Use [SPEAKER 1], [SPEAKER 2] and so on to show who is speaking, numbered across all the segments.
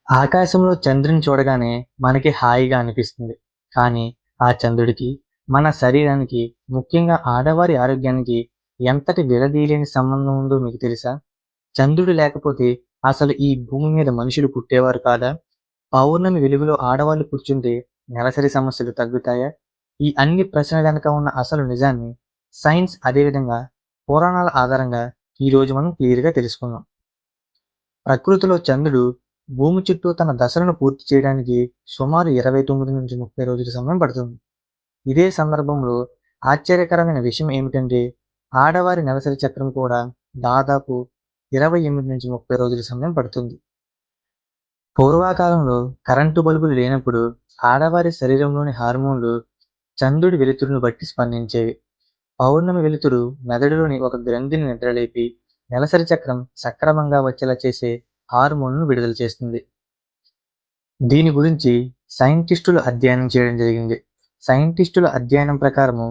[SPEAKER 1] ఆకాశంలో చంద్రుని చూడగానే మనకి హాయిగా అనిపిస్తుంది. కానీ ఆ చంద్రుడికి, మన శరీరానికి, ముఖ్యంగా ఆడవారి ఆరోగ్యానికి ఎంతటి విడదీయలేని సంబంధం ఉందో మీకు తెలుసా? చంద్రుడు లేకపోతే అసలు ఈ భూమి మీద మనుషులు పుట్టేవారు కాదా? పౌర్ణమి వెలుగులో ఆడవాళ్ళు కూర్చుంటే నెలసరి సమస్యలు తగ్గుతాయా? ఈ అన్ని ప్రశ్నల వెనక ఉన్న అసలు నిజాన్ని సైన్స్ అదేవిధంగా పురాణాల ఆధారంగా ఈరోజు మనం క్లియర్‌గా తెలుసుకుందాం. ప్రకృతిలో చంద్రుడు భూమి చుట్టూ తన దశలను పూర్తి చేయడానికి సుమారు 29-30 రోజుల సమయం పడుతుంది. ఇదే సందర్భంలో ఆశ్చర్యకరమైన విషయం ఏమిటంటే, ఆడవారి నెలసరి చక్రం కూడా దాదాపు 28-30 రోజుల సమయం పడుతుంది. పూర్వకాలంలో కరెంటు బల్బులు లేనప్పుడు ఆడవారి శరీరంలోని హార్మోన్లు చంద్రుడి వెలుతురును బట్టి స్పందించేవి. పౌర్ణమి వెలుతురు మెదడులోని ఒక గ్రంథిని నిద్రలేపి నెలసరి చక్రం సక్రమంగా వచ్చేలా చేసే హార్మోన్ను విడుదల చేస్తుంది. దీని గురించి సైంటిస్టులు అధ్యయనం చేయడం జరిగింది. సైంటిస్టుల అధ్యయనం ప్రకారము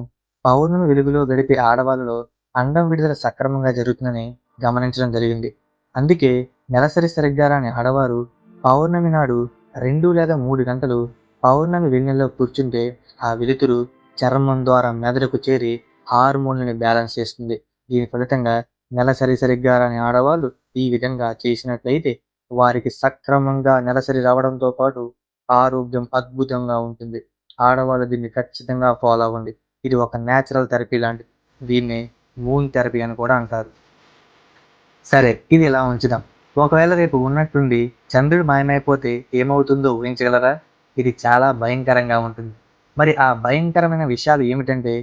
[SPEAKER 1] పౌర్ణమి వెలుగులో గడిపే ఆడవాళ్ళలో అండం విడుదల సక్రమంగా జరుగుతుందని గమనించడం జరిగింది. అందుకే నెలసరి సరిగ్గా రాని ఆడవారు పౌర్ణమి నాడు 2 లేదా 3 గంటలు పౌర్ణమి వెన్నెల్లో కూర్చుంటే ఆ వెలుతురు చర్మం ద్వారా మెదడుకు చేరి హార్మోన్లని బ్యాలెన్స్ చేస్తుంది. దీని ఫలితంగా నెలసరి సరిగ్గా రాని ఆడవాళ్ళు ఈ విధంగా చేసినట్లయితే వారికి సక్రమంగా నెలసరి రావడంతో పాటు ఆరోగ్యం అద్భుతంగా ఉంటుంది. ఆడవాళ్ళు దీన్ని ఖచ్చితంగా ఫాలో అవ్వండి. ఇది ఒక న్యాచురల్ థెరపీ లాంటిది. దీన్నే మూన్ థెరపీ అని కూడా అంటారు. సరే, ఇది ఇలా ఉంచుదాం. ఒకవేళ రేపు ఉన్నట్టుండి చంద్రుడు మాయమైపోతే ఏమవుతుందో ఊహించగలరా? ఇది చాలా భయంకరంగా ఉంటుంది. మరి ఆ భయంకరమైన విషయాలు ఏమిటంటే,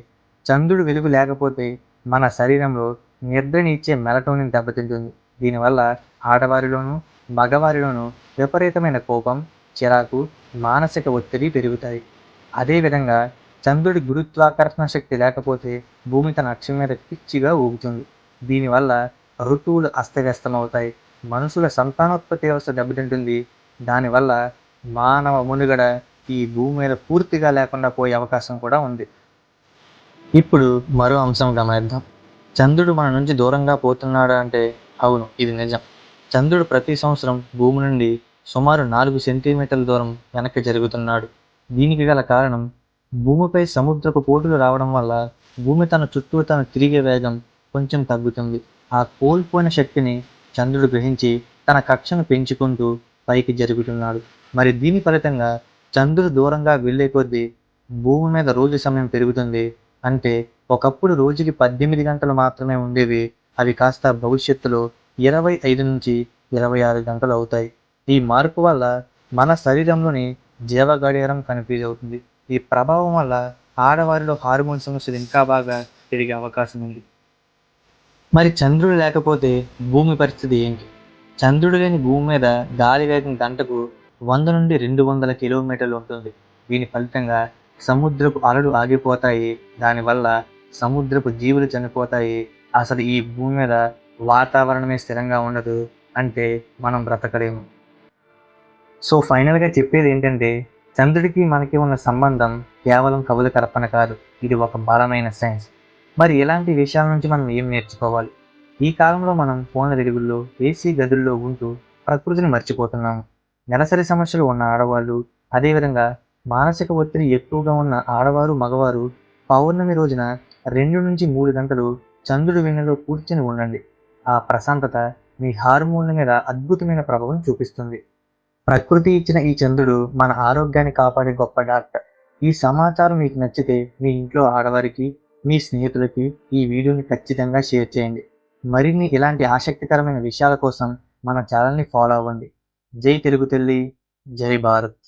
[SPEAKER 1] చంద్రుడు వెలుగు లేకపోతే మన శరీరంలో నిద్రని ఇచ్చే మెలటోనిన్ దెబ్బతింటుంది. దీనివల్ల ఆడవారిలోనూ, మగవారిలోనూ విపరీతమైన కోపం, చిరాకు, మానసిక ఒత్తిడి పెరుగుతాయి. అదేవిధంగా చంద్రుడి గురుత్వాకర్షణ శక్తి లేకపోతే భూమి తన అక్షం మీద పిచ్చిగా ఊగుతుంది. దీనివల్ల ఋతువులు అస్తవ్యస్తమవుతాయి. మనుషుల సంతానోత్పత్తి వ్యవస్థ దెబ్బతింటుంది. దానివల్ల మానవ మనుగడ ఈ భూమి మీద పూర్తిగా లేకుండా పోయే అవకాశం కూడా ఉంది. ఇప్పుడు మరో అంశం గమనిద్దాం. చంద్రుడు మన నుంచి దూరంగా పోతున్నాడా అంటే అవును, ఇది నిజం. చంద్రుడు ప్రతి సంవత్సరం భూమి నుండి సుమారు 4 సెంటీమీటర్ల దూరం వెనక్కి జరుగుతున్నాడు. దీనికి గల కారణం భూమిపై సముద్రపు పోటులు రావడం వల్ల భూమి తన చుట్టూ తను తిరిగే వేగం కొంచెం తగ్గుతుంది. ఆ కోల్పోయిన శక్తిని చంద్రుడు గ్రహించి తన కక్షను పెంచుకుంటూ పైకి జరుగుతున్నాడు. మరి దీని ఫలితంగా చంద్రుడు దూరంగా వెళ్ళే కొద్దీ భూమి మీద రోజు సమయం పెరుగుతుంది. అంటే ఒకప్పుడు రోజుకి 18 గంటలు మాత్రమే ఉండేవి. అవి కాస్త భవిష్యత్తులో 25-26 గంటలు అవుతాయి. ఈ మార్పు వల్ల మన శరీరంలోని జీవ గడియారం కన్ఫ్యూజ్ అవుతుంది. ఈ ప్రభావం వల్ల ఆడవారిలో హార్మోన్ సమస్యలు ఇంకా బాగా పెరిగే అవకాశం ఉంది. మరి చంద్రుడు లేకపోతే భూమి పరిస్థితి ఏంటి? చంద్రుడు లేని భూమి మీద గాలి వేగం గంటకు 100-200 కిలోమీటర్లు ఉంటుంది. దీని ఫలితంగా సముద్రపు అలలు ఆగిపోతాయి. దానివల్ల సముద్రపు జీవులు చనిపోతాయి. అసలు ఈ భూమి మీద వాతావరణమే స్థిరంగా ఉండదు. అంటే మనం బ్రతకలేము. సో ఫైనల్గా చెప్పేది ఏంటంటే, చంద్రుడికి మనకి ఉన్న సంబంధం కేవలం కవుల కల్పన కాదు. ఇది ఒక బలమైన సైన్స్. మరి ఇలాంటి విషయాల నుంచి మనం ఏం నేర్చుకోవాలి? ఈ కాలంలో మనం ఫోన్ల వెలుగుల్లో, ఏసీ గదుల్లో ఉంటూ ప్రకృతిని మర్చిపోతున్నాము. నెలసరి సమస్యలు ఉన్న ఆడవాళ్ళు, అదేవిధంగా మానసిక ఒత్తిడి ఎక్కువగా ఉన్న ఆడవారు, మగవారు పౌర్ణమి రోజున 2-3 గంటలు చంద్రుడి వెన్నెలో కూర్చొని ఉండండి. ఆ ప్రశాంతత మీ హార్మోన్ల మీద అద్భుతమైన ప్రభావం చూపిస్తుంది. ప్రకృతి ఇచ్చిన ఈ చంద్రుడు మన ఆరోగ్యాన్ని కాపాడే గొప్ప డాక్టర్. ఈ సమాచారం మీకు నచ్చితే మీ ఇంట్లో ఆడవారికి, మీ స్నేహితులకి ఈ వీడియోని ఖచ్చితంగా షేర్ చేయండి. మరిన్ని ఇలాంటి ఆసక్తికరమైన విషయాల కోసం మన ఛానల్ని ఫాలో అవ్వండి. జై తెలుగు తల్లి, జై భారత్.